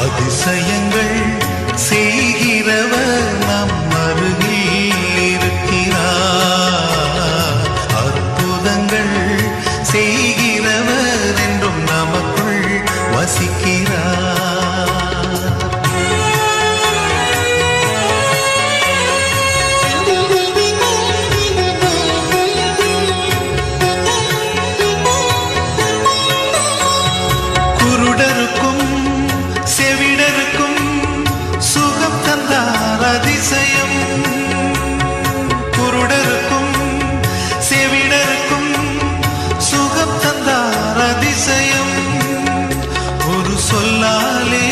அதிசயங்கள் செய்கிறவர் நம் அருகில் இருக்கிறார். அற்புதங்கள் செய்கிறவர் என்றும் நமக்குள் வசிக்கிறார். குருடருக்கும் செவிடருக்கும் சுகம் தந்தார் அதிசயம். குருடருக்கும் செவிடருக்கும் சுகம் தந்தார் அதிசயம். ஒரு சொல்லாலே